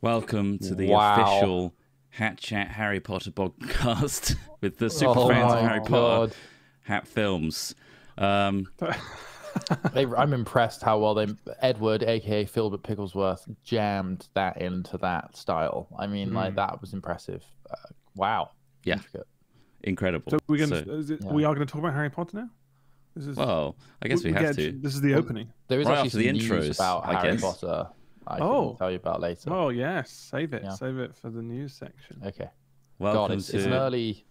Welcome to the official Hat Chat Harry Potter podcast with the super fans of Harry Potter, Hat Films. I'm impressed how well Edward, aka Philbert Picklesworth, jammed that into that style. I mean, like, that was impressive. Wow. Yeah. Incredible. So we are going to talk about Harry Potter now? Well, I guess we have to. This is the opening. There is right actually after the some news intros about Harry Potter. I can tell you about later. Oh, yes. Save it. Yeah. Save it for the news section. Okay. Welcome it's an early...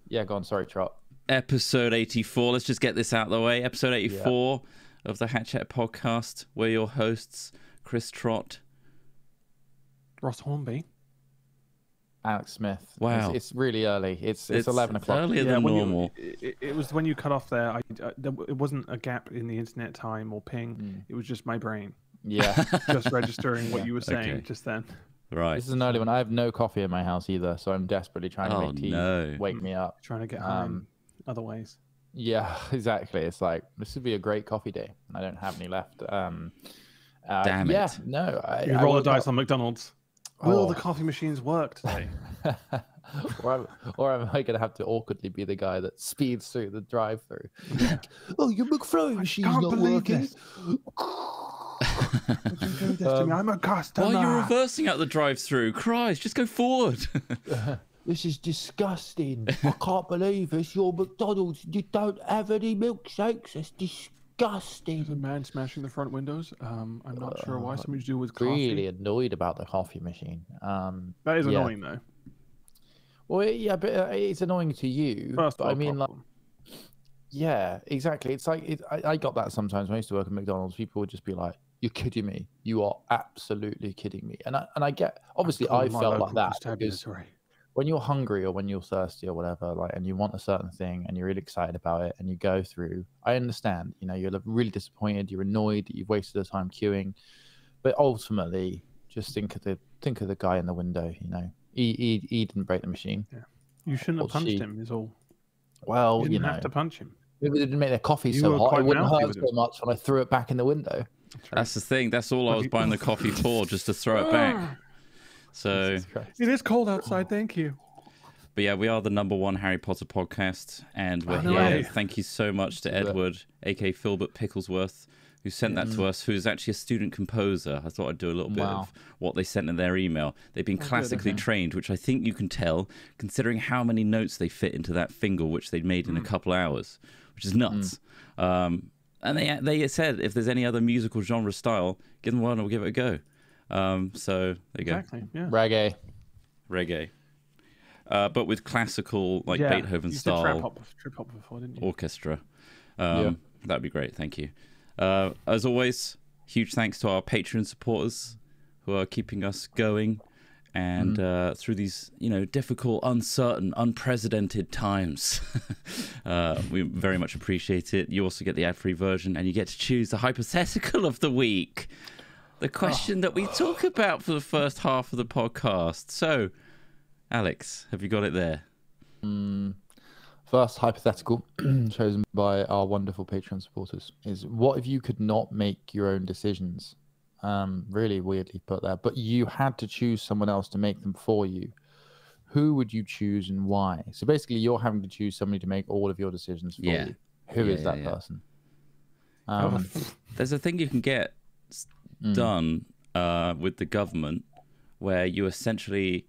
Yeah, go on. Sorry, Trott. Episode 84. Let's just get this out of the way. Episode 84 of the Hat Chat podcast. We're your hosts, Chris Trott. Ross Hornby. Alex Smith. Wow. It's really early. It's 11 o'clock. Earlier than normal. It was when you cut off there. It wasn't a gap in the internet time or ping. It was just my brain. Yeah. Just registering what you were saying just then. Right. This is an early one. I have no coffee in my house either, so I'm desperately trying to make tea wake me up. Trying to get home other ways. Yeah, exactly. It's like, this would be a great coffee day. I don't have any left. Damn it. Yeah, no. You roll the dice on McDonald's. Will the coffee machines work today? or am I going to have to awkwardly be the guy that speeds through the drive-through? Oh, your McFlurry machine's not working. Don't do this to me. I'm a customer. Why are you reversing out the drive-through? Christ, just go forward. This is disgusting. I can't believe it's your McDonald's. You don't have any milkshakes. It's disgusting. There's a man smashing the front windows. I'm not sure why. Something to do with coffee. Really annoyed about the coffee machine. That is annoying, though. Well, yeah, but it's annoying to you. First but I mean, like, yeah, exactly. It's like I got that sometimes when I used to work at McDonald's. People would just be like, "You're kidding me! You are absolutely kidding me!" And I get, obviously, I felt like that because when you're hungry or when you're thirsty or whatever, like, and you want a certain thing and you're really excited about it and you go through, I understand. You know, you're really disappointed. You're annoyed that you've wasted the time queuing, but ultimately, just think of the guy in the window. You know, he didn't break the machine. Yeah, you shouldn't have punched him. Is all. Well, you didn't have to punch him. Maybe they didn't make their coffee so hot. It wouldn't hurt so much when I threw it back in the window. That's the thing. That's all I was buying the coffee for, just to throw it back. So it is cold outside. Thank you. But yeah, we are the #1 Harry Potter podcast, and we're here. Thank you so much to Edward, aka Philbert Picklesworth, who sent that to us, who's actually a student composer. I thought I'd do a little bit of what they sent in their email. They've been classically trained, which I think you can tell, considering how many notes they fit into that finger, which they'd made in a couple hours, which is nuts. And they said, if there's any other musical genre style, give them one, we'll give it a go. So there you go. Exactly, yeah. Reggae. But with classical, like Beethoven style trip hop before, didn't you? orchestra. That'd be great. Thank you. As always, huge thanks to our Patreon supporters who are keeping us going and through these, difficult, uncertain, unprecedented times. We very much appreciate it. You also get the ad-free version, and you get to choose the hypothetical of the week, the question that we talk about for the first half of the podcast. So, Alex, have you got it there? First hypothetical chosen by our wonderful Patreon supporters is, what if you could not make your own decisions? Really weirdly put there, but you had to choose someone else to make them for you. Who would you choose and why? So basically, you're having to choose somebody to make all of your decisions for you. Who is that person? There's a thing you can get done with the government where you essentially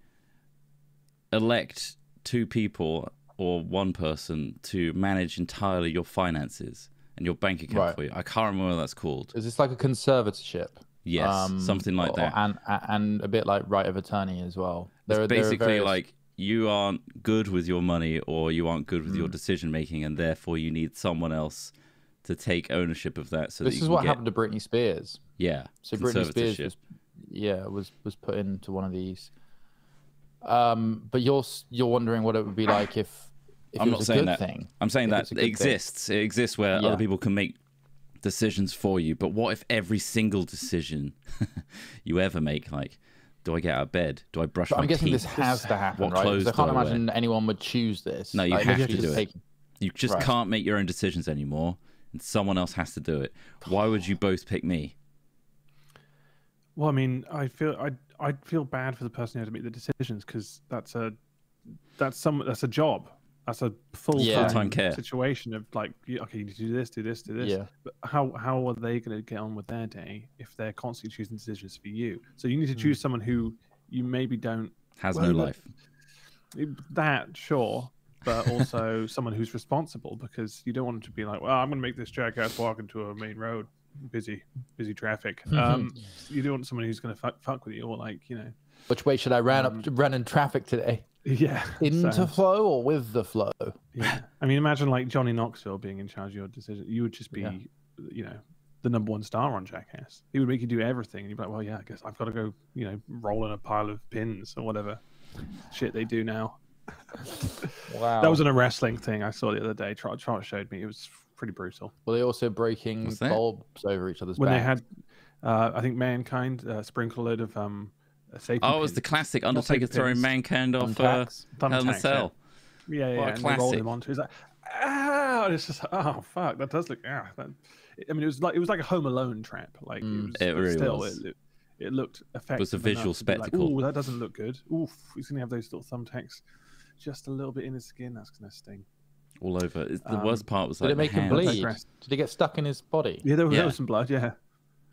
elect two people or one person to manage entirely your finances and your bank account for you. I can't remember what that's called. Is this like a conservatorship? Yes, something like that. And a bit like right of attorney as well. It's basically like you aren't good with your money or you aren't good with your decision making, and therefore you need someone else to take ownership of that. So this is what happened to Britney Spears. Yeah. So Britney Spears was put into one of these. But you're wondering what it would be like if I'm it not was saying a good that. thing. I'm saying that it exists. It exists where other people can make decisions for you. But what if every single decision you ever make, like, do I get out of bed? Do I brush my teeth? I'm guessing this has to happen, right? Because I can't imagine anyone would choose this. No, you have to do it. You just can't make your own decisions anymore, and someone else has to do it. Why would you both pick me? Well, I mean, I'd feel bad for the person who had to make the decisions, because that's a job. That's a full-time care situation of like, okay, you need to do this, do this, do this. Yeah. But how are they going to get on with their day if they're constantly choosing decisions for you? So you need to choose someone who you maybe don't has no life. That sure, but also someone who's responsible, because you don't want them to be like, well, I'm going to make this jackass walk into a main road, busy traffic. You don't want someone who's going to fuck with you, or like, you know, which way should I run in traffic today? Yeah, into flow or with the flow? Yeah, I mean, imagine like Johnny Knoxville being in charge of your decision. You would just be, you know, the #1 star on Jackass. He would make you do everything, and you'd be like, well, yeah, I guess I've got to go, you know, roll in a pile of pins or whatever shit they do now. Wow, that was in a wrestling thing I saw the other day. Trott showed me. It was pretty brutal. Were they also breaking bulbs over each other's backs? When they had, I think Mankind sprinkle a load of safety it was the classic Undertaker throwing Mankind off Hell in a Cell. Yeah, and they rolled him onto. It's like, it's just, oh fuck, that does look. I mean, it was like a Home Alone trap. Like it really was. It looked effective. It was a visual spectacle. Like, that doesn't look good. Oof, he's gonna have those little thumbtacks just a little bit in his skin. That's gonna sting. All over. The worst part was like, did it make him bleed? Did he get stuck in his body? Yeah, there was some blood. Yeah.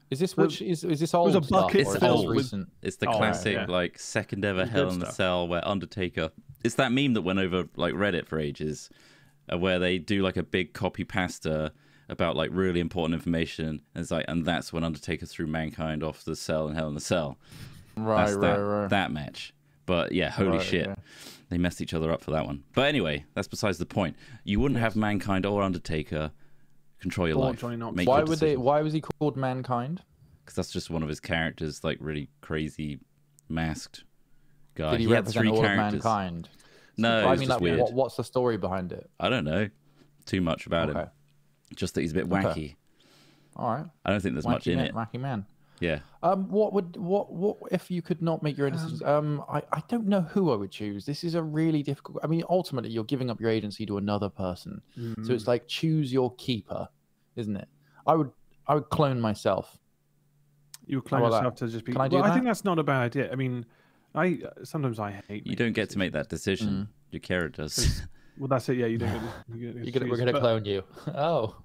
Is this is this old? It was a bucket filled with. Recent? It's the classic like second ever Hell in a Cell where Undertaker. It's that meme that went over like Reddit for ages, where they do like a big copy pasta about like really important information, and it's like, and that's when Undertaker threw Mankind off the cell in Hell in a Cell. Right. That match. But yeah, holy shit. Yeah. They messed each other up for that one. But anyway, that's besides the point. You wouldn't have Mankind or Undertaker control your life. Why was he called Mankind? Because that's just one of his characters, like really crazy masked guy. Did he represent all of mankind? No, I mean, like, weird. What's the story behind it? I don't know too much about him. Just that he's a bit wacky. Okay. All right. I don't think there's much in it. Wacky man. Yeah. What if you could not make your own decisions? I don't know who I would choose. This is a really difficult. I mean, ultimately, you're giving up your agency to another person, so it's like choose your keeper, isn't it? I would clone myself. You would clone yourself to just be. Can I do that? I think that's not a bad idea. I mean, sometimes I hate. You don't get to make that decision. Your character does. Well, that's it. Yeah, you don't. We're gonna clone you. Oh.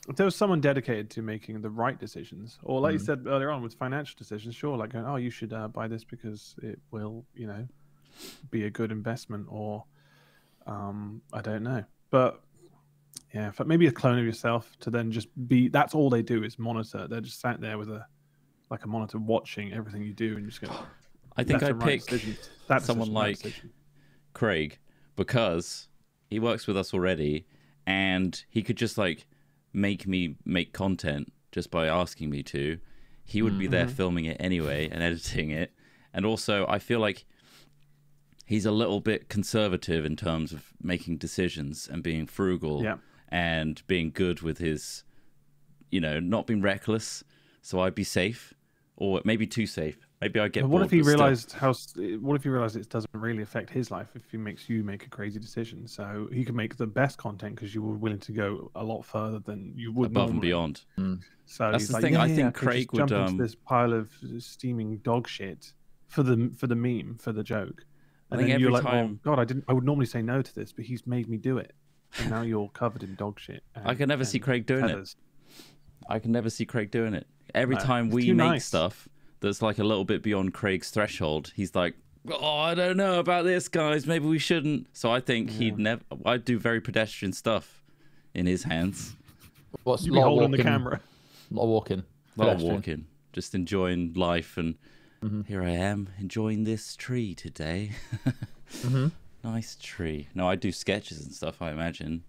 If there was someone dedicated to making the right decisions, or like you said earlier on with financial decisions, sure, like going, oh, you should buy this because it will, you know, be a good investment, or I don't know, but yeah, maybe a clone of yourself to then just be. That's all they do is monitor. They're just sat there with a monitor watching everything you do, and just go. I think I pick someone like Craig because he works with us already, and he could just like make me make content just by asking me to. He would be there filming it anyway and editing it, and also I feel like he's a little bit conservative in terms of making decisions and being frugal and being good with his, you know, not being reckless. So I'd be safe, or maybe too safe. Maybe I get bored. What if he realized What if he realized it doesn't really affect his life if he makes you make a crazy decision? So he could make the best content because you were willing to go a lot further than you would above normally. And beyond. So that's the thing. I think Craig would jump into this pile of steaming dog shit for the meme, for the joke. And then you're like, oh God, I would normally say no to this, but he's made me do it. And now you're covered in dog shit. I can never see Craig doing it. I can never see Craig doing it. Every time we make stuff that's like a little bit beyond Craig's threshold, he's like, oh, I don't know about this, guys. Maybe we shouldn't. So I think I'd do very pedestrian stuff in his hands. What's you be holding the camera? A lot of walking. Just enjoying life. And here I am enjoying this tree today. Nice tree. No, I do sketches and stuff, I imagine.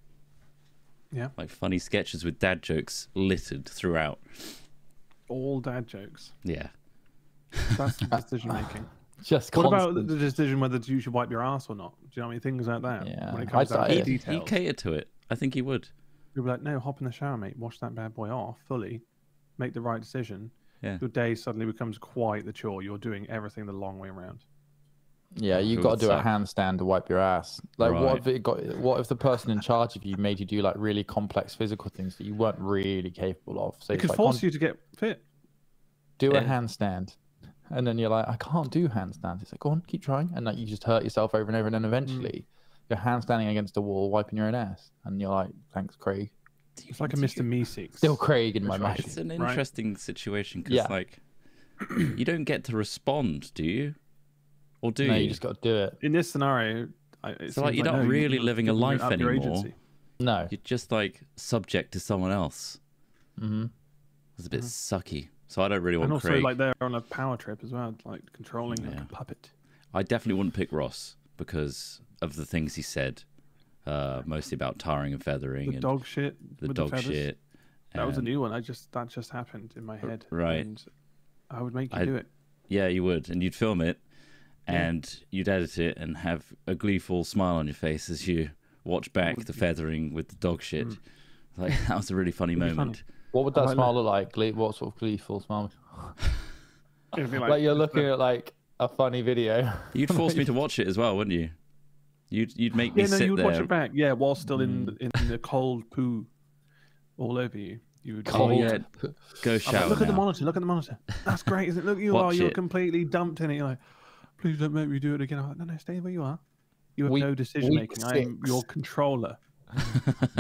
Yeah. Like funny sketches with dad jokes littered throughout. All dad jokes. Yeah. That's decision making. Just what about the decision whether you should wipe your ass or not? Do you know what I mean? Things like that. Yeah. When it comes down to details. He'd cater to it. I think he would. You'd be like, no, hop in the shower, mate. Wash that bad boy off fully. Make the right decision. Yeah. Your day suddenly becomes quite the chore. You're doing everything the long way around. Yeah, you've got to do a handstand to wipe your ass. Like, what if the person in charge of you made you do like really complex physical things that you weren't really capable of? So it could force you to get fit. do a handstand. And then you're like, I can't do handstands. It's like, go on, keep trying. And like you just hurt yourself over and over. And then eventually you're handstanding against a wall, wiping your own ass. And you're like, thanks, Craig. It's like a Mr. Meeseeks. Still Craig in my mind. It's an interesting situation because like you don't get to respond, do you? Or do you? No, you just got to do it. In this scenario, so like you're not really living a life anymore. No. You're just like subject to someone else. It's a bit sucky. So I don't really want Craig. And also like they're on a power trip as well, like controlling like a puppet. I definitely wouldn't pick Ross because of the things he said. Mostly about tarring and feathering. The dog shit. The dog shit. That was a new one. That just happened in my head. Right. And I would make you do it. Yeah, you would. And you'd film it and you'd edit it and have a gleeful smile on your face as you watch back the feathering with the dog shit. Like that was a really funny moment. What would that smile look like? What sort of gleeful smile? Like you're looking at like a funny video. You'd force me to watch it as well, wouldn't you? You'd make me sit there. You'd watch it back. Yeah, while still in the cold poo all over you. You would go shower. Look at the monitor. Look at the monitor. That's great, isn't it? Look, you're completely dumped in it. You're like, please don't make me do it again. I'm like, no, stay where you are. You have no decision making. I am your controller.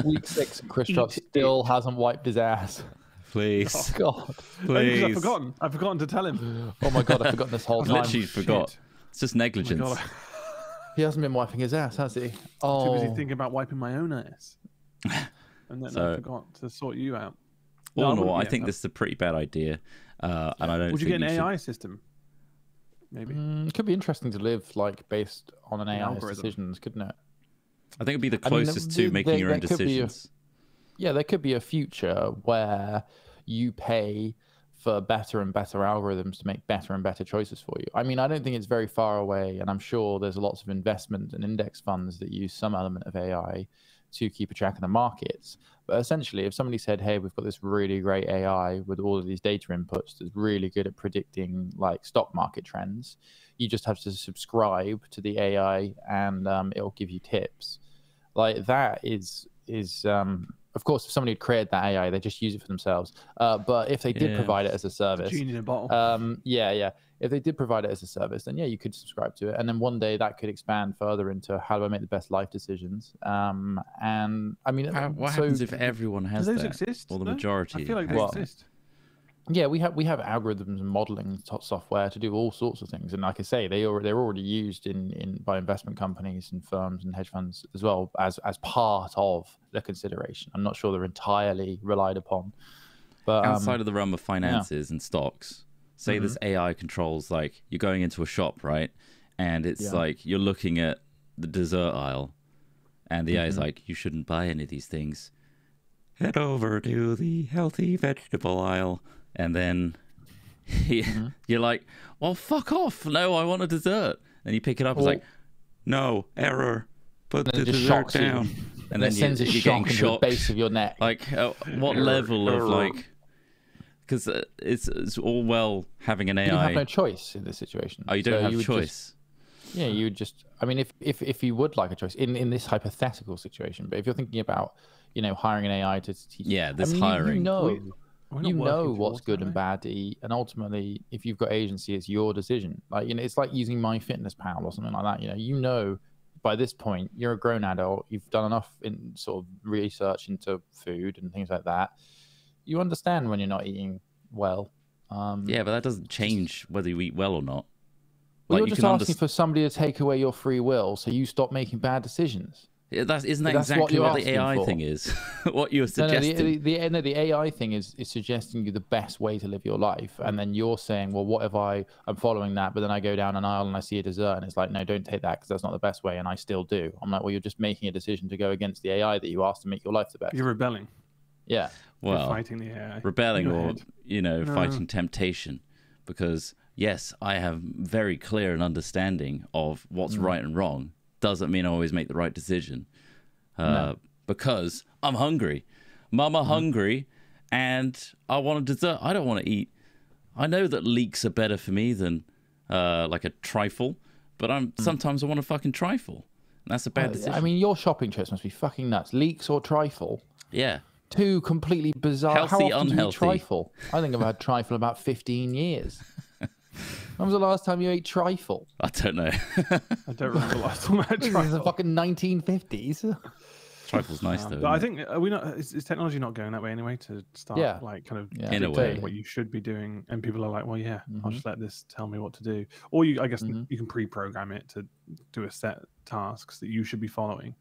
Week 6, Chris Trott still hasn't wiped his ass. Please. Oh, God. Please. I've forgotten to tell him. Oh my God, I've forgotten this whole time. Literally forgot. It's just negligence. Oh he hasn't been wiping his ass, has he? I'm too busy thinking about wiping my own ass. And then I forgot to sort you out. All in all, I think this is a pretty bad idea. And I don't. Would you get an AI system? Maybe. It could be interesting to live like based on an AI's decisions, couldn't it? I think it'd be the closest to making your own decisions. There could be a future where you pay for better and better algorithms to make better and better choices for you. I mean, I don't think it's very far away, and I'm sure there's lots of investment and index funds that use some element of AI to keep a track of the markets. But essentially, if somebody said, hey, we've got this really great AI with all of these data inputs that's really good at predicting like stock market trends, you just have to subscribe to the AI and it'll give you tips. Like that is of course, if somebody had created that AI, they just use it for themselves. But if they did provide it as a service, genie in a bottle. If they did provide it as a service, then you could subscribe to it, and then one day that could expand further into how do I make the best life decisions. And I mean, what happens if everyone has that? Exist, or the majority? I feel like they exist. Yeah, we have algorithms and modeling software to do all sorts of things, and like I say, they're already used by investment companies and firms and hedge funds as well as part of the consideration. I'm not sure they're entirely relied upon, but outside of the realm of finances and stocks, say this AI controls, like you're going into a shop, right, and it's like you're looking at the dessert aisle, and the AI is like, you shouldn't buy any of these things. Head over to the healthy vegetable aisle. And then you're like, well, fuck off. No, I want a dessert. And you pick it up. It's like, no, error. Put the dessert down. And then sends a shock into the base of your neck. Like, what level of like... Because it's all well having an AI. You have no choice in this situation. Oh, you don't have choice? You would just... I mean, if you would like a choice in this hypothetical situation, but if you're thinking about, hiring an AI to teach... Yeah, hiring. You know what's good and bad to eat, and ultimately, if you've got agency, it's your decision. Like it's like using MyFitnessPal or something like that. You know, by this point, you're a grown adult. You've done enough in sort of research into food and things like that. You understand when you're not eating well. Yeah, but that doesn't change whether you eat well or not. Well, you're just asking for somebody to take away your free will, so you stop making bad decisions. Yeah, isn't that exactly what the AI thing is? What you're suggesting? No, the AI thing is suggesting you the best way to live your life, and then you're saying, well, what if I'm following that, but then I go down an aisle and I see a dessert, and it's like, no, don't take that because that's not the best way, and I still do. I'm like, well, you're just making a decision to go against the AI that you asked to make your life the best. You're rebelling. Yeah. Well, you're fighting the AI. Rebelling or fighting temptation, because yes, I have very clear an understanding of what's right and wrong. Doesn't mean I always make the right decision. Because I'm hungry. Mama hungry, and I want a dessert. I don't want to eat. I know that leeks are better for me than like a trifle, but sometimes I want a fucking trifle. And that's a bad decision. I mean, your shopping trips must be fucking nuts. Leeks or trifle? Yeah. Two completely bizarre. Healthy, How often unhealthy. do you eat trifle? I think I've had trifle in about 15 years. When was the last time you ate trifle? I don't know. I don't remember the last time I had This is trifle. the fucking 1950s. Trifle's nice though. But I think are we not? Is technology not going that way anyway? To start like kind of in a way, what you should be doing, and people are like, well, yeah, I'll just let this tell me what to do. Or you, I guess, you can pre-program it to do a set tasks that you should be following.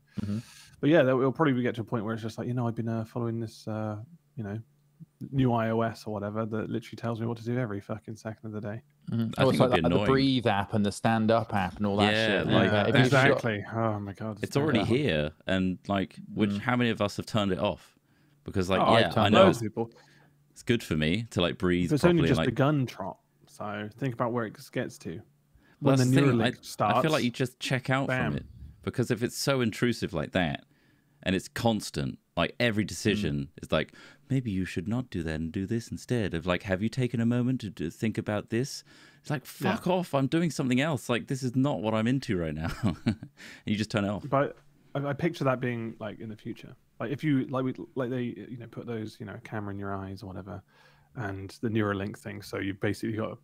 But yeah, it'll probably get to a point where it's just like, I've been following this, new iOS or whatever that literally tells me what to do every fucking second of the day. I think like the Breathe app and the Stand Up app and all that shit. Exactly. Oh my god, it's already here, and like, how many of us have turned it off? Because like, I know people. It's good for me to like breathe. But it's properly only just and, like, begun, Trot. So think about where it gets to. Well, when the Neuralink starts, I feel like you just check out from it, because if it's so intrusive like that, and it's constant, like every decision is like, maybe you should not do that and do this instead of like, have you taken a moment to think about this? It's like, fuck off, I'm doing something else. Like, this is not what I'm into right now. And you just turn it off. But I picture that being like in the future. Like if you they put those camera in your eyes or whatever, and the Neuralink thing. So you've basically got a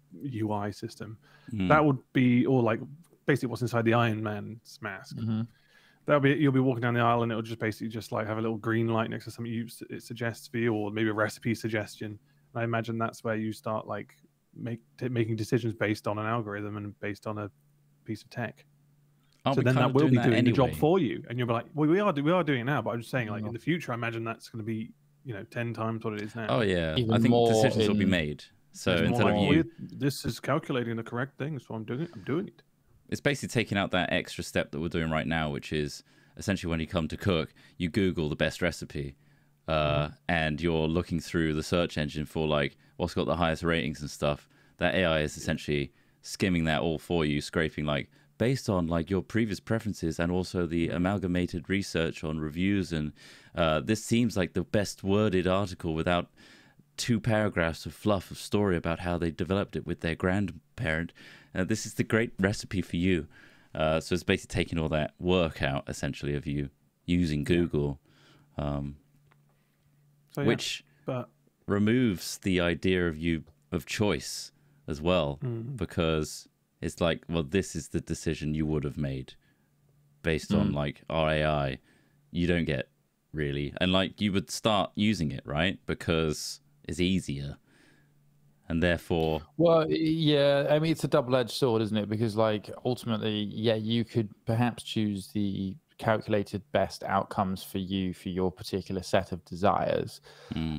UI system that would be all like basically what's inside the Iron Man's mask. You'll be walking down the aisle and it'll just basically just like have a little green light next to something it suggests for you, or maybe a recipe suggestion. And I imagine that's where you start like making decisions based on an algorithm and based on a piece of tech. So then that will be doing the job for you, and you'll be like, well, we are doing it now, but I'm just saying, like in the future, I imagine that's going to be 10 times what it is now. Oh yeah, I think decisions will be made. So instead of you, this is calculating the correct thing, so I'm doing it. It's basically taking out that extra step that we're doing right now, which is essentially when you come to cook, you Google the best recipe, and you're looking through the search engine for like what's got the highest ratings and stuff. That AI is essentially skimming that all for you, scraping like based on like your previous preferences and also the amalgamated research on reviews, and this seems like the best worded article without 2 paragraphs of fluff of story about how they developed it with their grandparent. This is the great recipe for you. So it's basically taking all that work out, essentially, of you using Google, which removes the idea of choice as well, because it's like, well, this is the decision you would have made based on like our AI. You don't get really, and like you would start using it, right? Because it's easier. And therefore, well, yeah, I mean, it's a double-edged sword, isn't it? Because like ultimately, yeah, you could perhaps choose the calculated best outcomes for you for your particular set of desires.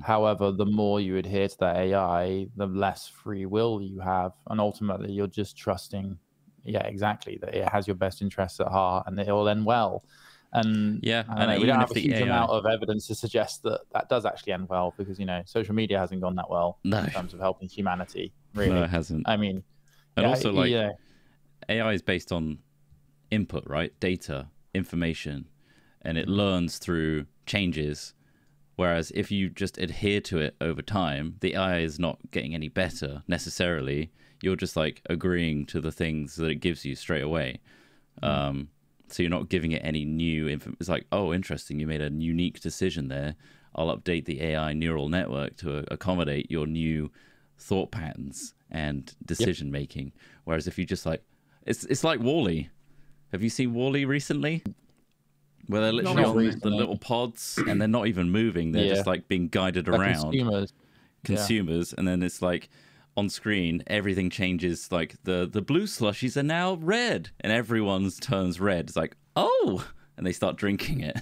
However, the more you adhere to that AI, the less free will you have, and ultimately you're just trusting, exactly, that it has your best interests at heart and that it will end well. And we don't have a huge amount of evidence to suggest that that does actually end well, because social media hasn't gone that well in terms of helping humanity. Really, no, it hasn't. I mean, and also like AI is based on input, right? Data, information, and it learns through changes. Whereas if you just adhere to it over time, the AI is not getting any better necessarily. You're just like agreeing to the things that it gives you straight away. So you're not giving it any new info. It's like, oh, interesting, you made a unique decision there. I'll update the AI neural network to accommodate your new thought patterns and decision making. Whereas if you just like, it's like WALL-E. Have you seen WALL-E recently? Where they're literally on the little pods and they're not even moving. They're just like being guided around. Consumers. And then it's like, on screen, everything changes. Like the blue slushies are now red, and everyone's turns red. It's like, oh, and they start drinking it.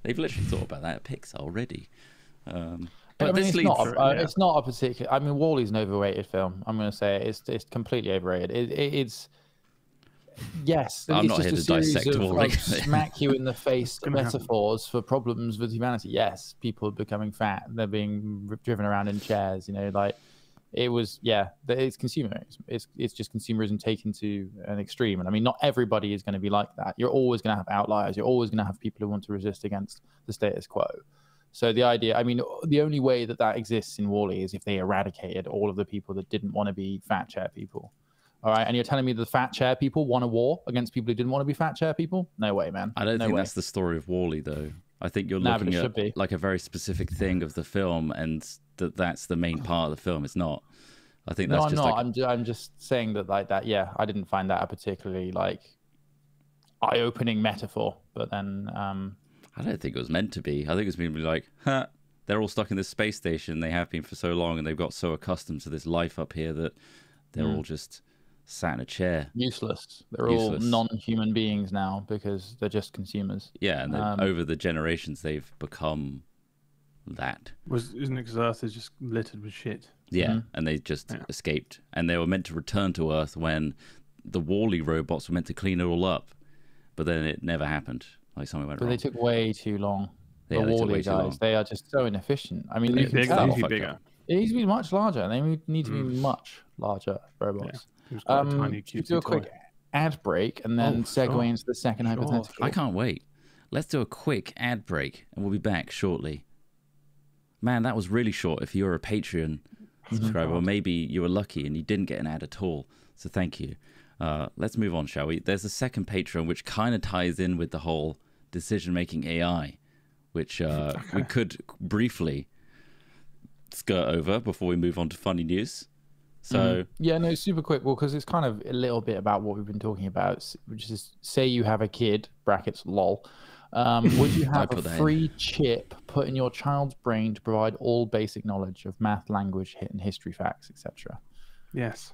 They've literally thought about that at Pixar already. But I mean, it's not a particular. I mean, WALL-E's an overrated film. I'm going to say it's completely overrated. It's yes. I'm not here to dissect WALL-E. Smack you in the face metaphors for problems with humanity. Yes, people are becoming fat. They're being driven around in chairs. Like. It was, it's consumerism. It's just consumerism taken to an extreme. And I mean, not everybody is going to be like that. You're always going to have outliers. You're always going to have people who want to resist against the status quo. So the idea, I mean, the only way that exists in WALL-E is if they eradicated all of the people that didn't want to be fat chair people. All right. And you're telling me the fat chair people won a war against people who didn't want to be fat chair people? No way, man. I don't think that's the story of WALL-E, though. I think you're looking at like a very specific thing of the film, and that's the main part of the film. It's not. I think that's I'm just saying that like that. Yeah, I didn't find that a particularly like eye-opening metaphor. But then I don't think it was meant to be. I think it was meant to be like, huh, they're all stuck in this space station. They have been for so long, and they've got so accustomed to this life up here that they're all just sat in a chair. Useless. They're all non-human beings now because they're just consumers. Yeah, and over the generations, they've become that. Isn't it because Earth is just littered with shit? Yeah, and they just escaped. And they were meant to return to Earth when the Wall-E robots were meant to clean it all up. But then it never happened. Like something went wrong. But they took way too long. Yeah, the Wall-E guys, they are just so inefficient. I mean, you can tell. Bigger. It needs to be much larger. They need to be much larger robots. Should do a quick ad break and then segue into the second hypothetical. I can't wait. Let's do a quick ad break and we'll be back shortly. Man, that was really short if you're a Patreon subscriber, or maybe you were lucky and you didn't get an ad at all. So thank you. Let's move on, shall we? There's a second Patreon which kind of ties in with the whole decision-making AI, which we could briefly skirt over before we move on to funny news. So super quick. Well, because it's kind of a little bit about what we've been talking about, which is say you have a kid (brackets lol). Would you have a free chip put in your child's brain to provide all basic knowledge of math, language, and history facts, etc.? Yes.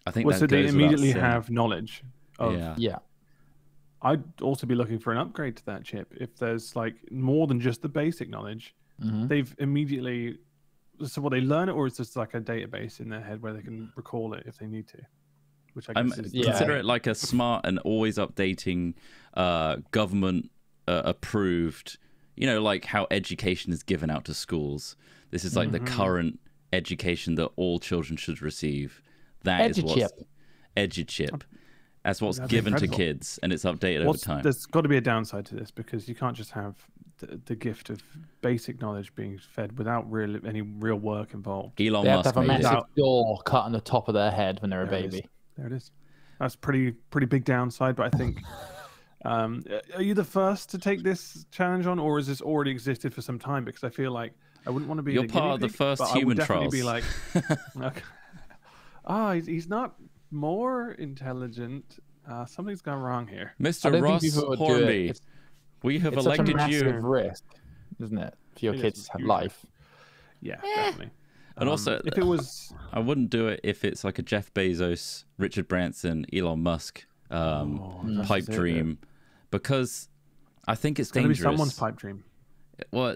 I think so they immediately have knowledge of. Yeah. I'd also be looking for an upgrade to that chip. If there's like more than just the basic knowledge, they've immediately. So will they learn it, or is this like a database in their head where they can recall it if they need to? Which I guess consider it like a smart and always updating government approved, like how education is given out to schools. This is like the current education that all children should receive. That is what's EduChip. That's what's given to kids, and it's updated over time. There's got to be a downside to this, because you can't just have the gift of basic knowledge being fed without any real work involved. Elon Musk have to have a massive door cut on the top of their head when they're a baby. There it is. That's pretty big downside, but I think. Are you the first to take this challenge on, or has this already existed for some time? Because I feel like I wouldn't want to be. You're part of the first human trials. Be like, okay. He's not more intelligent. Something's gone wrong here. Mr. Ross Hornby, we have elected you. It's such a massive risk, isn't it, for your kids to have life? Yeah, definitely. And also, if it was, I wouldn't do it if it's like a Jeff Bezos, Richard Branson, Elon Musk pipe dream, because I think it's dangerous. Be someone's pipe dream. Well,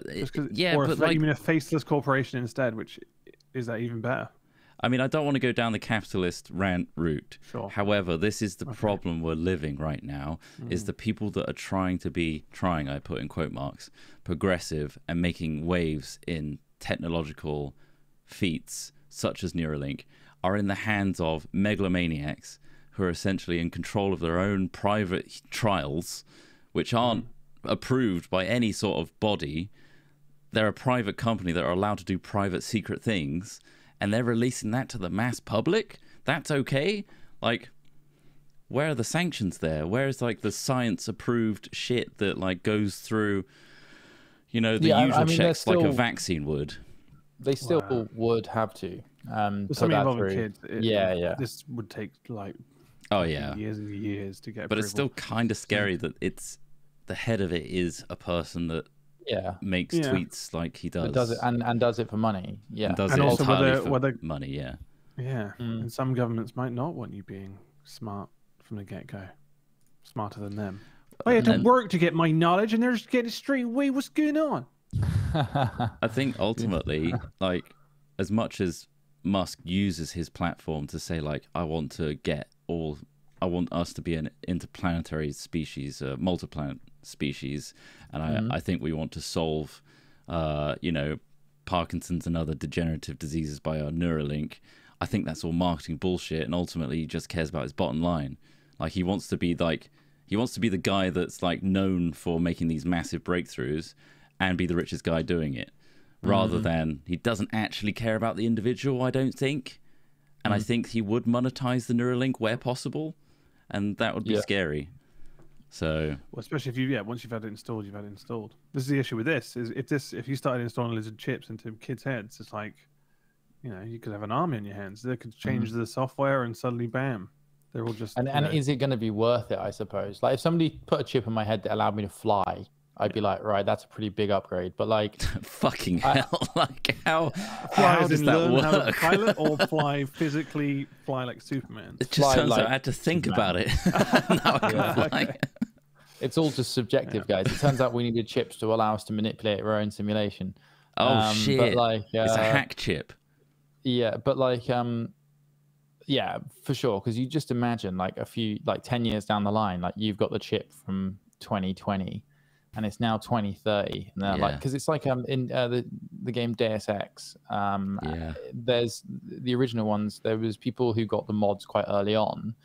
yeah, or but you mean a faceless corporation instead, which is that even better? I mean, I don't want to go down the capitalist rant route. Sure. However, this is the problem we're living right now, is the people that are trying, I put in quote marks, progressive and making waves in technological feats, such as Neuralink, are in the hands of megalomaniacs who are essentially in control of their own private trials, which aren't approved by any sort of body. They're a private company that are allowed to do private secret things, and they're releasing that to the mass public. That's okay? Like, where are the sanctions there? Where is like the science approved shit that like goes through, the usual checks like a vaccine would? They still would have to. Something involving kids. This would take like years and years to get approval. But it's still kind of scary that it's the head of it is a person that makes tweets like he does. But does it and does it for money. Yeah. And does and it also for money, yeah. Yeah. And some governments might not want you being smart from the get-go. Smarter than them. I had to work to get my knowledge, and they're just getting straight away. What's going on? I think ultimately, like, as much as Musk uses his platform to say, like, I want us to be an interplanetary species, a multiplanet species, and I think we want to solve, Parkinson's and other degenerative diseases by our Neuralink. I think that's all marketing bullshit, and ultimately he just cares about his bottom line. Like, he wants to be the guy that's like known for making these massive breakthroughs and be the richest guy doing it, rather than he doesn't actually care about the individual, I don't think. And I think he would monetize the Neuralink where possible, and that would be scary. So, well, especially if you once you've had it installed, you've had it installed. This is the issue with this: is if you started installing lizard chips into kids' heads, it's like, you know, you could have an army on your hands. They could change the software, and suddenly, bam, they're all just. And is it going to be worth it? I suppose. Like if somebody put a chip in my head that allowed me to fly, I'd be like, right, that's a pretty big upgrade. But like, fucking hell, like how does that learn work? How to pilot or physically fly like Superman? It just turns like out I had to think about it. Now I can fly. It's all just subjective, guys. It turns out we needed chips to allow us to manipulate our own simulation. Oh shit! But like, it's a hack chip. Yeah, but like, yeah, for sure. Because you just imagine like 10 years down the line, like you've got the chip from 2020, and it's now 2030, and they're like, because it's like in the game Deus Ex. There's the original ones. There was people who got the mods quite early on,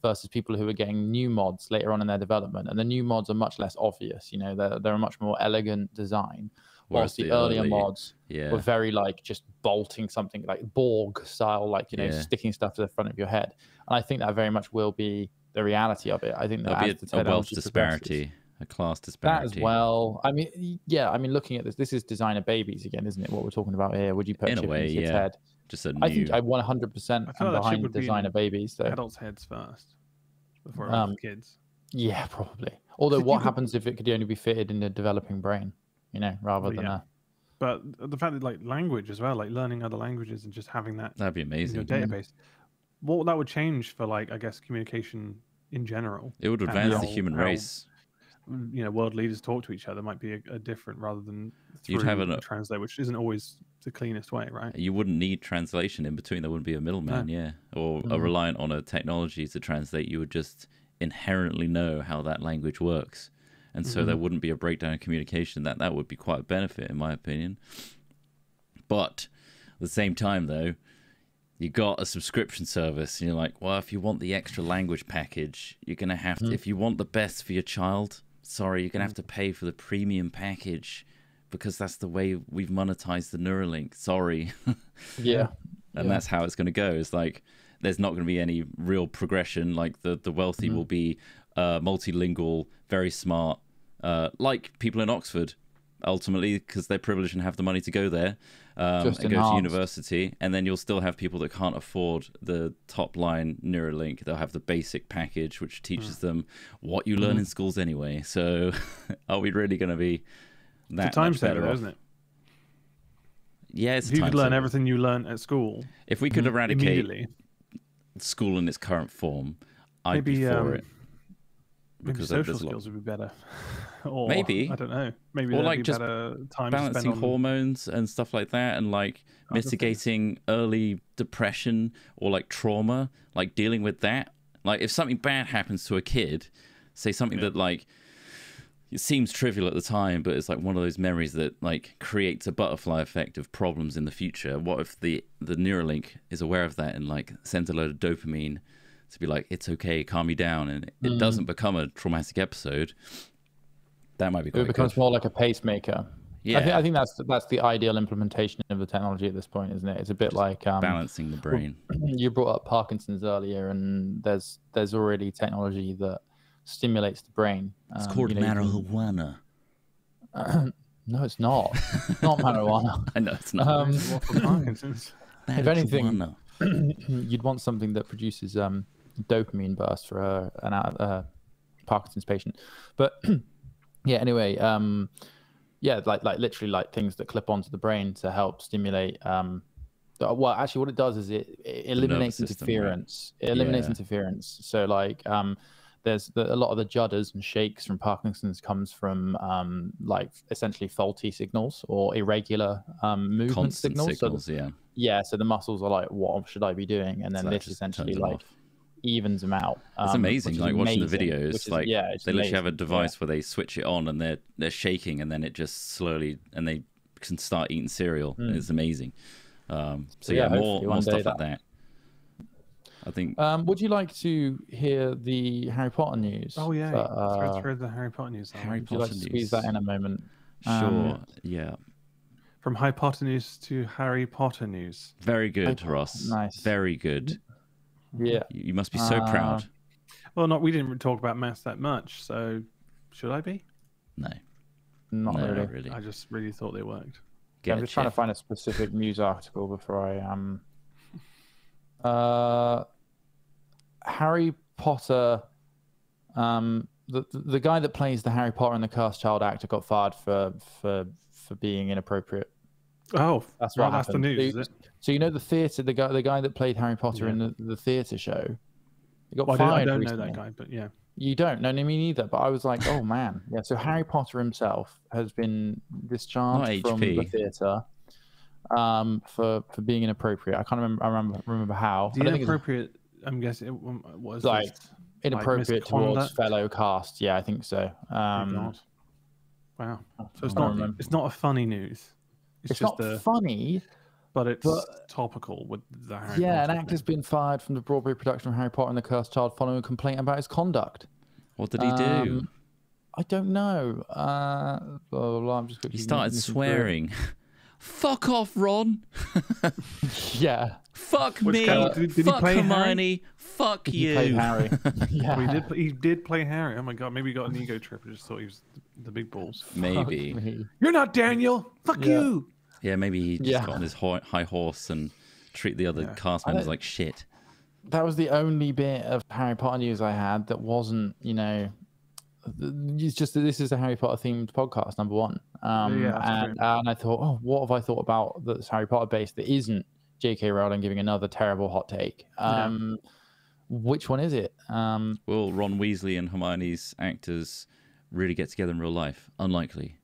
versus people who are getting new mods later on in their development, and the new mods are much less obvious. You know, they're a much more elegant design, whilst the earlier mods were very like just bolting something like Borg style, like, you know, sticking stuff to the front of your head. And I think that very much will be the reality of it. I think that there'll be a wealth disparity, a class disparity. That as well. I mean, yeah. I mean, looking at this is designer babies again, isn't it? What we're talking about here. Would you put a chip in a kid's head? Just a new... I think I 100% am behind designer babies. So adults' heads first before it kids. Yeah, probably. Although, what happens if it could only be fitted in a developing brain? You know, rather than a. But the fact that like language as well, like learning other languages and just having that'd be amazing. In your database. What that would change for, like, I guess, communication in general. It would advance the human race. You know, world leaders talk to each other might be a different rather than through you'd have a translate, which isn't always the cleanest way, right? You wouldn't need translation in between. There wouldn't be a middleman, or a reliant on a technology to translate. You would just inherently know how that language works. And so there wouldn't be a breakdown in communication. That would be quite a benefit, in my opinion. But at the same time, though, you got a subscription service, and you're like, well, if you want the extra language package, you're going to have to, if you want the best for your child, sorry, you're going to have to pay for the premium package, because that's the way we've monetized the Neuralink. Sorry. And that's how it's going to go. It's like, there's not going to be any real progression. Like the wealthy will be multilingual, very smart, like people in Oxford, ultimately, because they're privileged and have the money to go there and go to university. And then you'll still have people that can't afford the top line Neuralink. They'll have the basic package, which teaches them what you learn in schools anyway. So are we really going to be that it's a time much better saver, off? Isn't it? Yeah, it's if you could learn everything you learn at school. If we could eradicate school in its current form, I'd be for it. Maybe social skills would be better. Or, maybe. I don't know. Maybe or like be just better time balancing hormones and stuff like that, and like mitigating early depression or like trauma, like dealing with that. Like if something bad happens to a kid, say something that like it seems trivial at the time, but it's like one of those memories that like creates a butterfly effect of problems in the future. What if the Neuralink is aware of that and like sends a load of dopamine to be like, it's okay, calm me down, and it doesn't become a traumatic episode? That might be quite It becomes more like a pacemaker. Yeah, I think that's the ideal implementation of the technology at this point, isn't it? It's a bit just like balancing the brain. You brought up Parkinson's earlier, and there's already technology that stimulates the brain. It's called marijuana. No, it's not. It's not marijuana. I know it's not. Parkinson's. If anything, you'd want something that produces dopamine burst for a Parkinson's patient. But yeah, anyway, like literally like things that clip onto the brain to help stimulate. Well, actually, what it does is it eliminates interference. Right? It eliminates interference. So like there's a lot of the judders and shakes from Parkinson's comes from like essentially faulty signals or irregular movement constant signals. So the muscles are like, what should I be doing? And then this essentially like evens them out. It's amazing, like watching the videos. Like they literally have a device where they switch it on and they're shaking, and then it just slowly, and they can start eating cereal. And it's amazing. So more stuff like that. I think. Would you like to hear the Harry Potter news? Oh yeah, let's hear the Harry Potter news. Would you like to squeeze that in a moment? Sure. Yeah. From Harry Potter news to Harry Potter news. Very good, Ross. Nice. Very good. Yeah. You must be so proud. Well, we didn't talk about maths that much, so should I be? No. Not No, really. really. I just really thought they worked. I'm just trying to find a specific news article before I Harry Potter. The guy that plays the Harry Potter and the Cursed Child actor got fired for being inappropriate. Oh, that's well, what that's the happened. news. Is it? So you know the theatre, the guy that played Harry Potter in the theatre show, he got fired. I don't recently. know that guy, but yeah. You don't know me neither, but I was like, oh man, yeah. So Harry Potter himself has been discharged from the theatre for being inappropriate. I can't remember. I remember how. Inappropriate. I'm guessing it was like inappropriate towards fellow cast. Yeah, I think so. Wow. So it's not a funny news. It's just not funny, but it's topical with the Harry Potter an actor's been fired from the Broadway production of Harry Potter and the Cursed Child following a complaint about his conduct. What did he do? I don't know. Blah, blah, blah. He started swearing. Fuck off, Ron. Yeah. Fuck me. Fuck Hermione. Harry? Fuck you. He played Harry. Yeah. Well, he did play Harry. Oh my god, maybe he got an ego trip and just thought he was the big balls. Maybe. You're not Daniel. Fuck you. Yeah, maybe he just got on his high horse and treat the other cast members like shit. That was the only bit of Harry Potter news I had that wasn't, it's just that this is a Harry Potter themed podcast, number one. And I thought, oh, what have I thought about that's Harry Potter based that isn't J.K. Rowling giving another terrible hot take? Which one is it? Will Ron Weasley and Hermione's actors really get together in real life? Unlikely.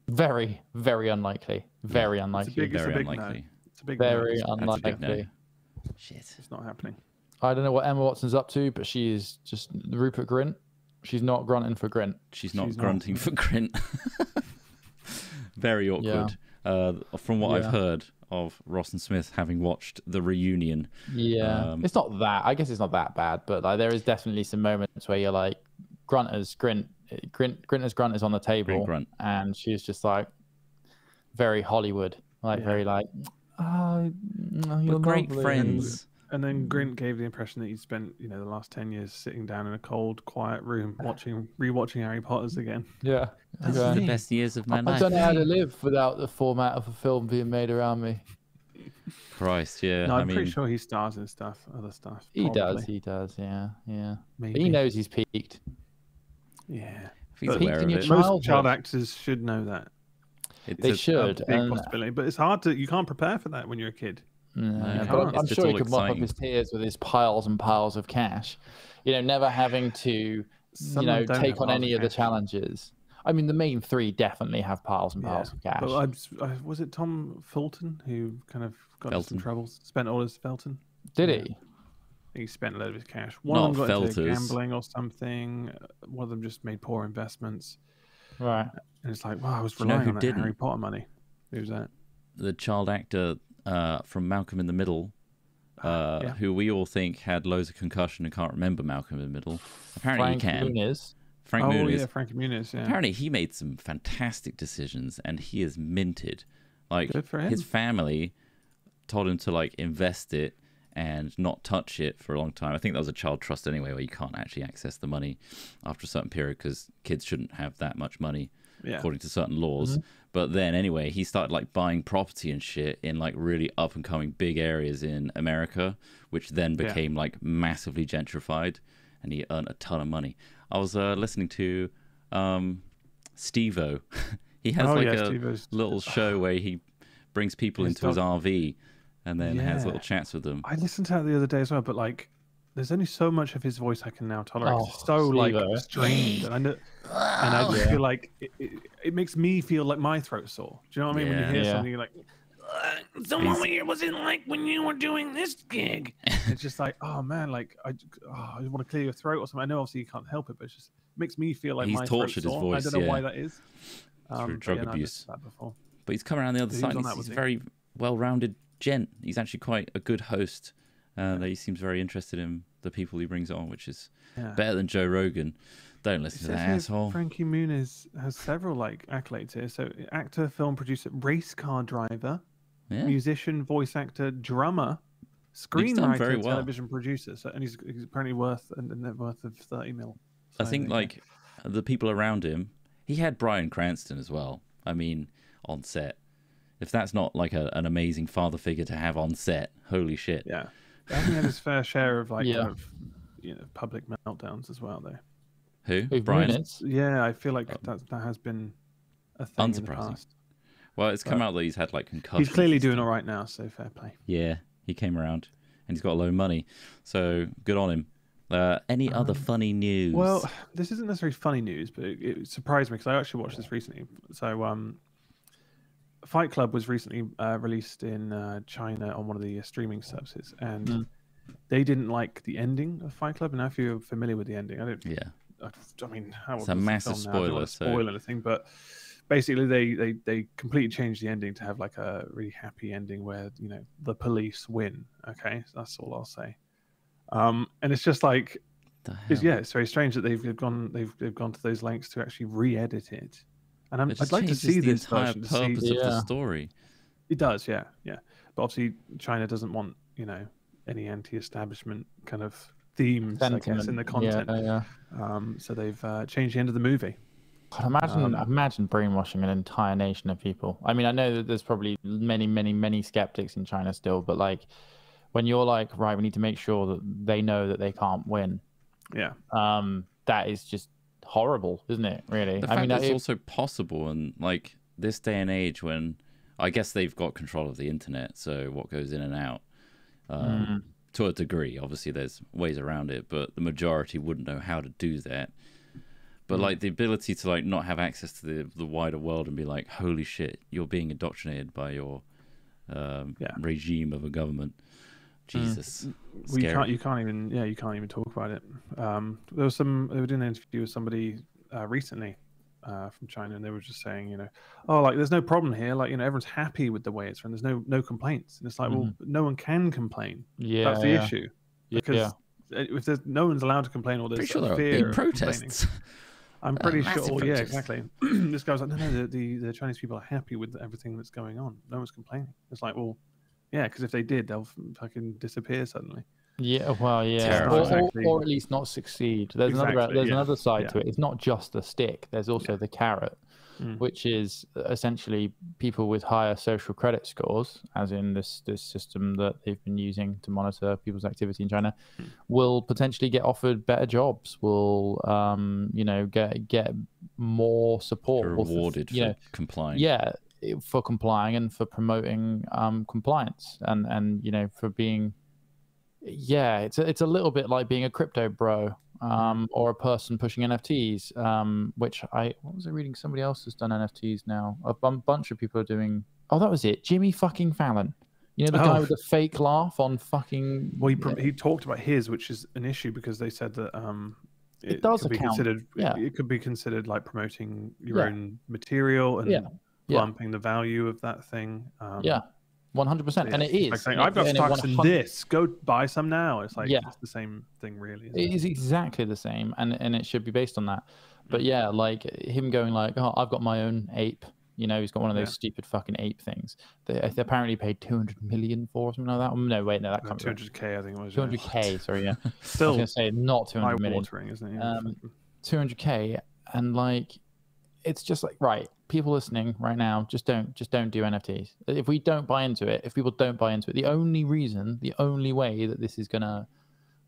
Very, very unlikely. Very unlikely. Very unlikely. It's a big very unlikely. Shit. It's not happening. I don't know what Emma Watson's up to, but she is just Rupert Grint. She's not grunting for Grint. She's not grunting for Grint. Very awkward. From what I've heard of Ross and Smith having watched the reunion. Yeah. It's not that. I guess it's not that bad, but like there is definitely some moments where you're like, Grinters Grunt is on the table, and she's just like very Hollywood, very like, we're great friends. And then Grint gave the impression that he'd spent, the last 10 years sitting down in a cold, quiet room rewatching Harry Potter's again. Yeah, that's the best years of my life. I don't know how to live without the format of a film being made around me. Christ, yeah. No, I'm pretty sure he stars in other stuff. Probably. He does, yeah. Maybe. He knows he's peaked. Yeah. He's aware of it. Most child actors should know that. They should. A big possibility, but it's hard you can't prepare for that when you're a kid. But I'm sure he could mop up his tears with his piles and piles of cash. Never having to, take on any of the challenges. I mean, the main three definitely have piles and piles of cash. But was it Tom Fulton who kind of got into some troubles? Spent all his Felton? Did he? He spent a load of his cash. One of them got into gambling or something. One of them just made poor investments. Right. And it's like, wow, I was relying on that Harry Potter money. Who's that? The child actor from Malcolm in the Middle, who we all think had loads of concussion and can't remember Malcolm in the Middle. Apparently he can. Frank Muniz. Yeah, Frank Muniz, yeah. Apparently he made some fantastic decisions and he is minted. Like, good for him. His family told him to invest it and not touch it for a long time. I think that was a child trust anyway, where you can't actually access the money after a certain period because kids shouldn't have that much money according to certain laws. But then anyway, he started buying property and shit in really up and coming big areas in America, which then became massively gentrified, and he earned a ton of money. I was listening to Steve-O. He has a little show where he brings people into his RV and then has little chats with them. I listened to that the other day as well, but there's only so much of his voice I can now tolerate. It's so strained, and I just feel like it makes me feel like my throat's sore. Do you know what I mean? When you hear something, you're like, so what was it like when you were doing this gig? It's just like, oh man, I just want to clear your throat or something. I know obviously you can't help it, but it just makes me feel like he's tortured his voice. I don't know why that is. Through drug abuse. That before. But he's come around the other side. He's a very well-rounded gent. He's actually quite a good host. He seems very interested in the people he brings on, which is better than Joe Rogan. Don't listen to that asshole. Frankie Muniz has several accolades here. So actor, film producer, race car driver, musician, voice actor, drummer, screenwriter, television producer, and he's apparently worth a net worth of 30 mil. So, I think like the people around him, he had Bryan Cranston as well. I mean, on set. If that's not like an amazing father figure to have on set, holy shit. Yeah, I think he had his fair share of like kind of, public meltdowns as well, though. Who? Bryan? Yeah, I feel like that has been a thing in the past. Well, it's come out that he's had like concussions. He's clearly doing all right now, so fair play. Yeah, he came around and he's got a load of money, so good on him. Any other funny news? Well, this isn't necessarily funny news, but it surprised me because I actually watched this recently. So, Fight Club was recently released in China on one of the streaming services, and they didn't like the ending of Fight Club. And if you're familiar with the ending, I mean, it's a massive spoiler. I don't want to spoil anything, but basically, they completely changed the ending to have like a really happy ending where the police win. Okay, so that's all I'll say. And it's just like, it's very strange that they've gone to those lengths to actually re-edit it. And I'd like to see this entire version. Purpose of the story. It does, yeah. But obviously, China doesn't want any anti-establishment kind of themes, sentiment, I guess, in the content. So they've changed the end of the movie. God, imagine brainwashing an entire nation of people. I mean, I know that there's probably many skeptics in China still, but like, when you're like, right, we need to make sure that they know that they can't win. Yeah. That is just horrible, isn't it? Really. The fact that it's also possible in like this day and age when I guess they've got control of the internet, so what goes in and out to a degree. Obviously, there's ways around it, but the majority wouldn't know how to do that. But like the ability to like not have access to the wider world and be like, holy shit, you're being indoctrinated by your regime of a government. Jesus. Well, you can't even talk about it. They were doing an interview with somebody recently from China, and they were just saying, like there's no problem here, like everyone's happy with the way it's run. There's no complaints, and it's like, well, no one can complain. That's the issue, because if there's no one's allowed to complain, or there's fear of protests. I'm pretty sure. Well, yeah, exactly. This guy was like, no, the Chinese people are happy with everything that's going on. No one's complaining. It's like, well, yeah, because if they did, they'll fucking disappear suddenly. Yeah, well, yeah, or at least not succeed. There's another side to it. It's not just the stick. There's also the carrot, which is essentially people with higher social credit scores, as in this system that they've been using to monitor people's activity in China, will potentially get offered better jobs. Will get more support. Rewarded for complying. Yeah. For complying and for promoting compliance and for being it's a little bit like being a crypto bro or a person pushing NFTs, which what was I reading? Somebody else has done NFTs now. A bunch of people are doing. Oh, that was it. Jimmy fucking Fallon. The guy with the fake laugh on fucking. Well, he talked about his, which is an issue because they said that it does could be considered. It could be considered like promoting your own material and. Bumping the value of that thing. 100%. And it is. Like saying, I've got stocks in this. Go buy some now. It's like it's the same thing, really. It is exactly the same, and it should be based on that. But like him going like, oh, I've got my own ape. He's got one of those stupid fucking ape things. They apparently paid 200 million for or something like that. No, wait, no, that can't be 200K, I think it was. 200K, sorry, yeah. Still, I was going to say not 200 million. Eye-watering, isn't it? 200K, and like, it's just like, right, people listening right now, just don't do NFTs. If we don't buy into it, if people don't buy into it, the only way that this is going to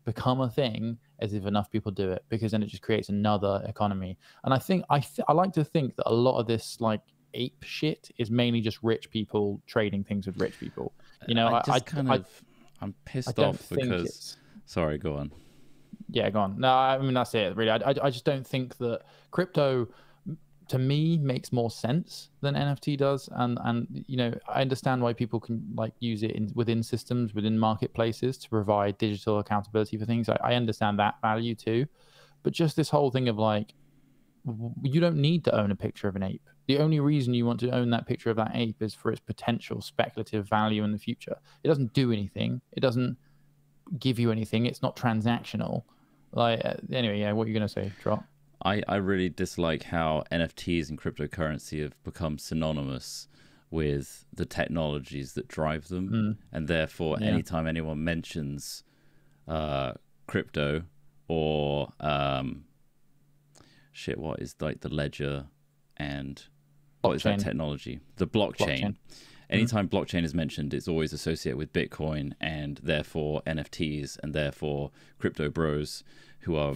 become a thing is if enough people do it, because then it just creates another economy. And I like to think that a lot of this like ape shit is mainly just rich people trading things with rich people. I'm pissed off because sorry, go on. Yeah, go on. No, I mean that's it really. I just don't think that crypto to me makes more sense than NFT does, and I understand why people can like use it within systems, within marketplaces to provide digital accountability for things. I understand that value too, but just this whole thing of like, you don't need to own a picture of an ape. The only reason you want to own that picture of that ape is for its potential speculative value in the future. It doesn't do anything. It doesn't give you anything. It's not transactional. Like anyway, yeah. What are you gonna say, Trott? I really dislike how NFTs and cryptocurrency have become synonymous with the technologies that drive them, and therefore anytime anyone mentions crypto or what is like the ledger and what is that technology, the blockchain. Anytime blockchain is mentioned, it's always associated with Bitcoin and therefore NFTs and therefore crypto bros who are,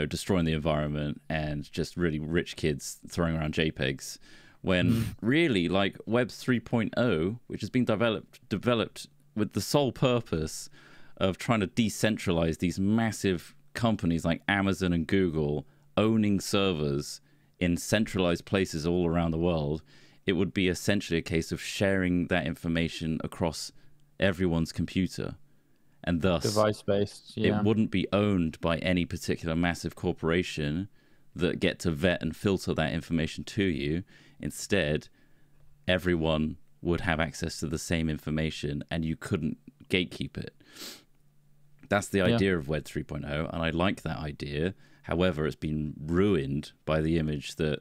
destroying the environment and just really rich kids throwing around JPEGs. When really, like, Web 3.0, which has been developed with the sole purpose of trying to decentralize these massive companies like Amazon and Google owning servers in centralized places all around the world, it would be essentially a case of sharing that information across everyone's computer. And thus, device-based, it wouldn't be owned by any particular massive corporation that get to vet and filter that information to you. Instead, everyone would have access to the same information and you couldn't gatekeep it. That's the idea of Web 3.0, and I like that idea. However, it's been ruined by the image that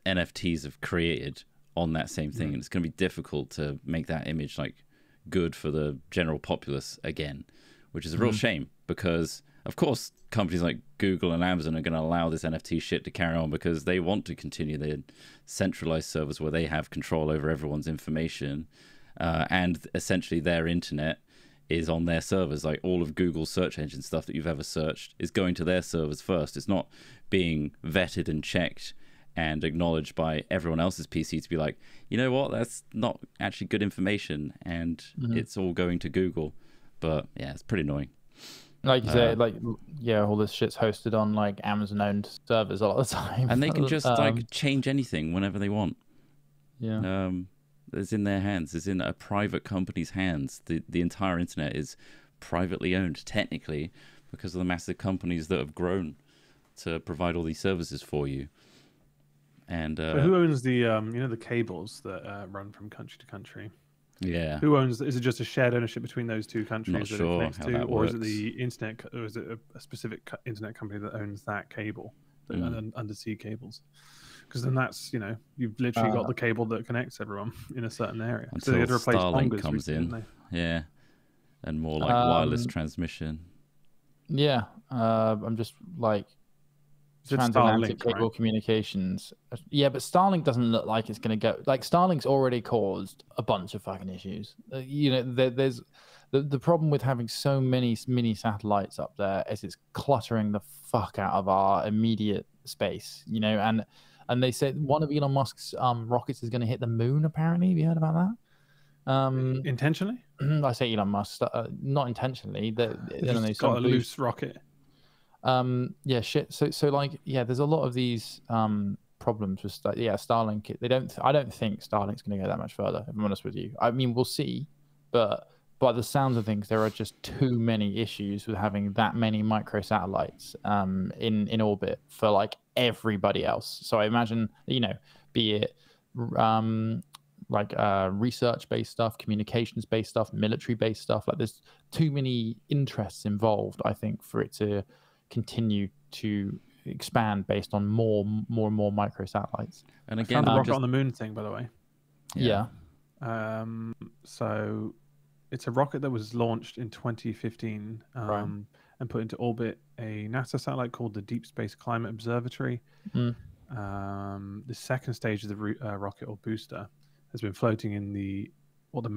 NFTs have created on that same thing, and it's going to be difficult to make that image like good for the general populace again, which is a real shame, because of course companies like Google and Amazon are going to allow this NFT shit to carry on because they want to continue their centralized servers where they have control over everyone's information, and essentially their internet is on their servers. Like all of Google's search engine stuff that you've ever searched is going to their servers first. It's not being vetted and checked and acknowledged by everyone else's PC to be like, you know what, that's not actually good information, and it's all going to Google. But yeah, it's pretty annoying. Like you say, all this shit's hosted on like Amazon-owned servers a lot of the time, and they can just like change anything whenever they want. Yeah. It's in their hands. It's in a private company's hands. The entire internet is privately owned, technically, because of the massive companies that have grown to provide all these services for you. And so who owns the the cables that run from country to country? Yeah. Who owns? Is it just a shared ownership between those two countries Not sure it connects how to, that or works. is it the internet? Or is it a specific internet company that owns that cable, the undersea cables? Because then that's you've literally got the cable that connects everyone in a certain area. Until so they had to replace Starlink comes in, and more like wireless transmission. Yeah, I'm just like transatlantic cable communications. Yeah, but Starlink doesn't look like it's going to go. Like Starlink's already caused a bunch of fucking issues. There's the problem with having so many mini satellites up there is it's cluttering the fuck out of our immediate space. And they said one of Elon Musk's rockets is going to hit the moon. Apparently, have you heard about that? Intentionally? I say Elon Musk, not intentionally. He's got a loose rocket. Yeah, shit. So like, yeah, there's a lot of these problems with Starlink. I don't think Starlink's going to go that much further, if I'm honest with you. I mean, we'll see, but by the sounds of things, there are just too many issues with having that many microsatellites in orbit for like everybody else. So I imagine, be it research-based stuff, communications-based stuff, military-based stuff. Like there's too many interests involved, I think, for it to continue to expand based on more and more microsatellites. And again, the rocket on the moon thing, by the way. Yeah. So it's a rocket that was launched in 2015 and put into orbit a NASA satellite called the Deep Space Climate Observatory. The second stage of the rocket, or booster, has been floating in what the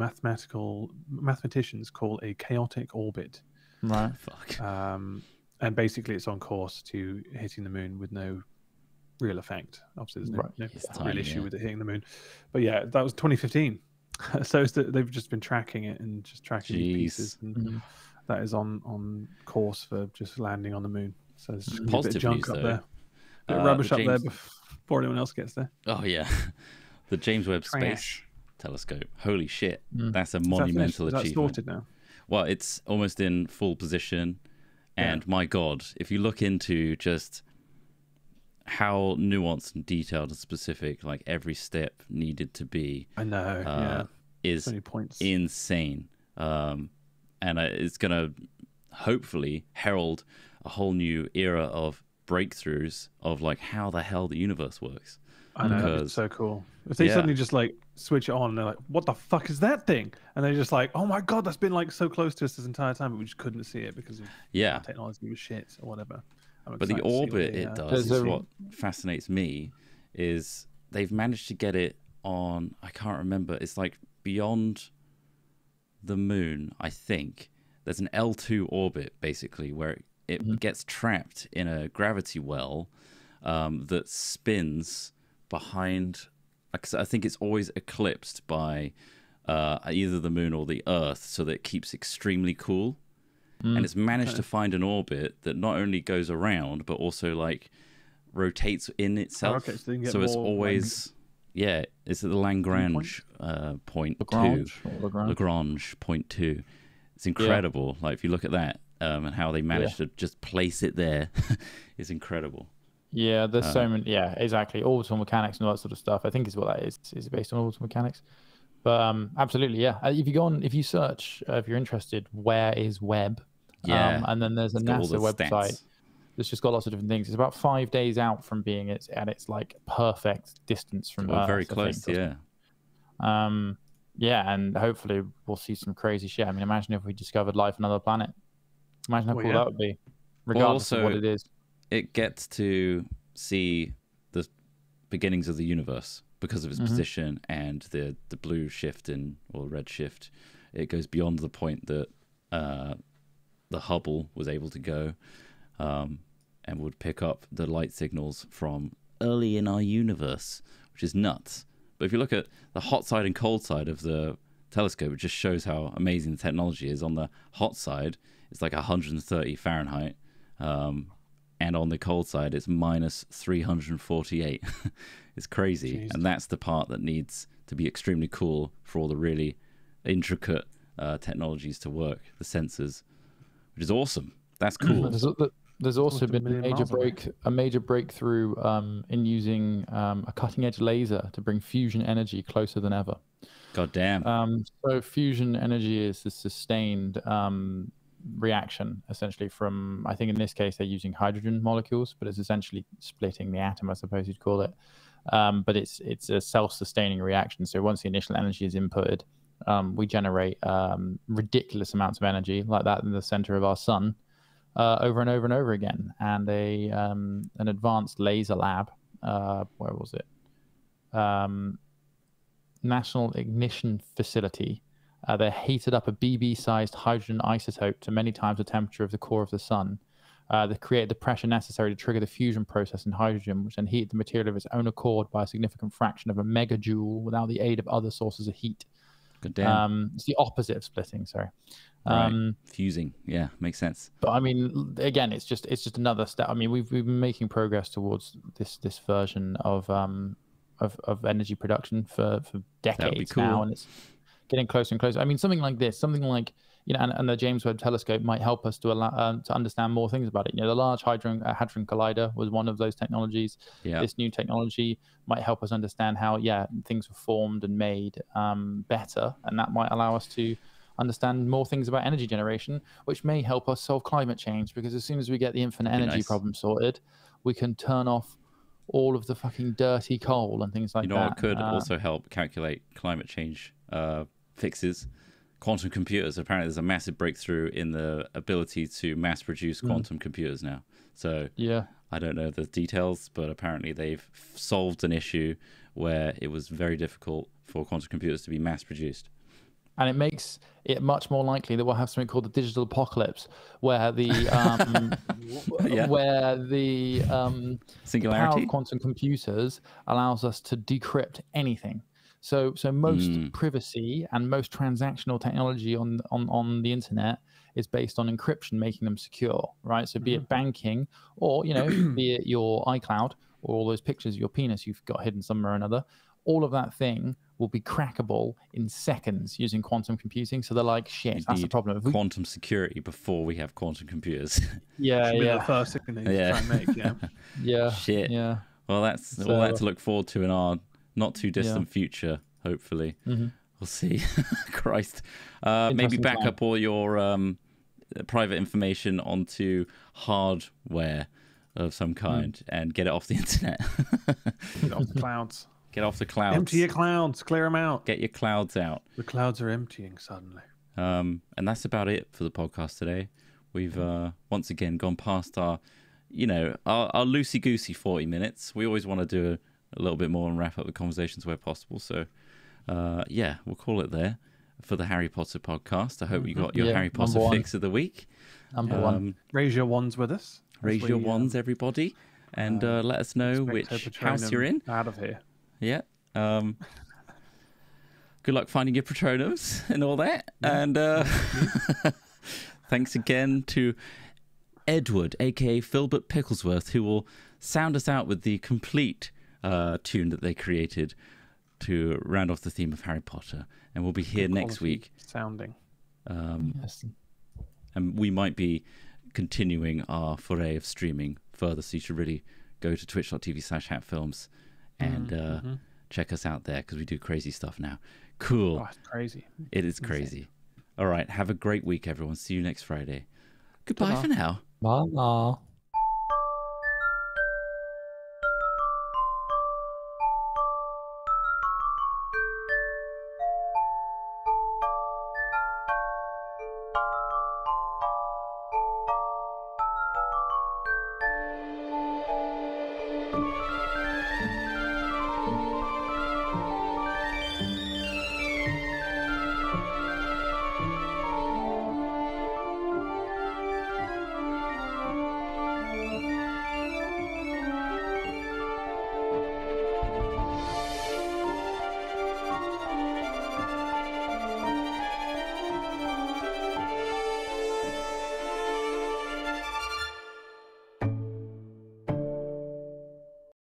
mathematicians call a chaotic orbit. Right. Fuck. And basically, it's on course to hitting the moon with no real effect. Obviously, there's no real issue with it hitting the moon. But yeah, that was 2015. So they've just been tracking it and just tracking these pieces. And that is on course for just landing on the moon. So there's just a bit of junk up there. A bit of rubbish up there before anyone else gets there. Oh, yeah. The James Webb Space Telescope. Holy shit. That's a monumental achievement. That's sorted now. Well, it's almost in full position. And my God, if you look into just how nuanced and detailed and specific like every step needed to be, I know, is insane. And it's going to hopefully herald a whole new era of breakthroughs of like how the hell the universe works. I know, it's so cool. If they suddenly just like switch it on, and they're like, "What the fuck is that thing?" And they're just like, "Oh my god, that's been like so close to us this entire time, but we just couldn't see it because of our technology was shit or whatever." But the orbit it does is what fascinates me. Is they've managed to get it on? I can't remember. It's like beyond the moon, I think. There's an L2 orbit basically where it gets trapped in a gravity well that spins behind. I think it's always eclipsed by either the moon or the Earth, so that it keeps extremely cool. And it's managed to find an orbit that not only goes around but also like rotates in itself. So it's always it's at the Lagrange point Lagrange point 2. It's incredible. Like if you look at that and how they managed to just place it there, it's incredible. Yeah, there's so many. Yeah, exactly. Orbital mechanics and all that sort of stuff. I think is what that is based on orbital mechanics. But absolutely, yeah. If you go on, if you search, if you're interested, where is Webb? And then there's a NASA website that's just got lots of different things. It's about 5 days out from being at its like perfect distance from Earth. Very close, yeah, and hopefully we'll see some crazy shit. I mean, imagine if we discovered life on another planet. Imagine how cool that would be, regardless of what it is. It gets to see the beginnings of the universe because of its position and the blue shift or red shift. It goes beyond the point that the Hubble was able to go, and would pick up the light signals from early in our universe, which is nuts. But if you look at the hot side and cold side of the telescope, it just shows how amazing the technology is. On the hot side, it's like 130 Fahrenheit. And on the cold side, it's minus 348. It's crazy. Jeez. And that's the part that needs to be extremely cool for all the really intricate technologies to work, the sensors, which is awesome. That's cool. There's also been a major breakthrough in using a cutting-edge laser to bring fusion energy closer than ever. God damn. So fusion energy is the sustained reaction, essentially, from, I think in this case they're using hydrogen molecules, but it's essentially splitting the atom, I suppose you'd call it. But it's a self-sustaining reaction. So once the initial energy is inputted, we generate ridiculous amounts of energy like that in the center of our sun, over and over and over again. And an advanced laser lab, where was it? National Ignition Facility. They heated up a BB-sized hydrogen isotope to many times the temperature of the core of the sun. They created the pressure necessary to trigger the fusion process in hydrogen, which then heated the material of its own accord by a significant fraction of a megajoule without the aid of other sources of heat. Good damn. It's the opposite of splitting, sorry. Right. Fusing, yeah, makes sense. But I mean, again, it's just another step. I mean, we've been making progress towards this version of energy production for decades now, and it's getting closer and closer. I mean, something like and the James Webb Telescope might help us to understand more things about it. The Large Hadron Collider was one of those technologies. Yeah. This new technology might help us understand how things were formed and made better, and that might allow us to understand more things about energy generation, which may help us solve climate change, because as soon as we get the infinite energy problem sorted, we can turn off all of the fucking dirty coal and things like that. What could also help calculate climate change fixes? Quantum computers. Apparently there's a massive breakthrough in the ability to mass produce quantum computers now. So I don't know the details, but apparently they've solved an issue where it was very difficult for quantum computers to be mass produced. And it makes it much more likely that we'll have something called the digital apocalypse, where the singularity power of quantum computers allows us to decrypt anything. So most privacy and most transactional technology on the internet is based on encryption, making them secure, right? So be it banking, or be it your iCloud, or all those pictures of your penis you've got hidden somewhere or another, all of that thing will be crackable in seconds using quantum computing. So they're like, shit, that's the problem. Quantum security before we have quantum computers. The first thing they try and make. Shit. Yeah. Well, that's all that to look forward to in our not too distant future, hopefully. We'll see. Christ. Maybe back up all your private information onto hardware. of some kind and get it off the internet. Get off the clouds. Get off the clouds. Empty your clouds. Clear them out. Get your clouds out. The clouds are emptying suddenly. And that's about it for the podcast today. We've once again gone past our loosey-goosey 40 minutes. We always want to do a little bit more and wrap up the conversations where possible. So, we'll call it there for the Harry Potter podcast. I hope you got your Harry Potter fix of the week. Number one. Raise your wands with us. Raise your wands, everybody. And let us know which house you're in. Out of here. Yeah. Good luck finding your Patronums and all that. Yeah. And thanks again to Edward, a.k.a. Philbert Picklesworth, who will sound us out with the complete tune that they created to round off the theme of Harry Potter. And we'll be here next week. Sounding. Yes. And we might be continuing our foray of streaming further, so you should really go to twitch.tv/hatfilms and check us out there, because we do crazy stuff now. Cool. Oh, it's crazy. It is crazy. All right. Have a great week, everyone. See you next Friday. Goodbye for now. Bye.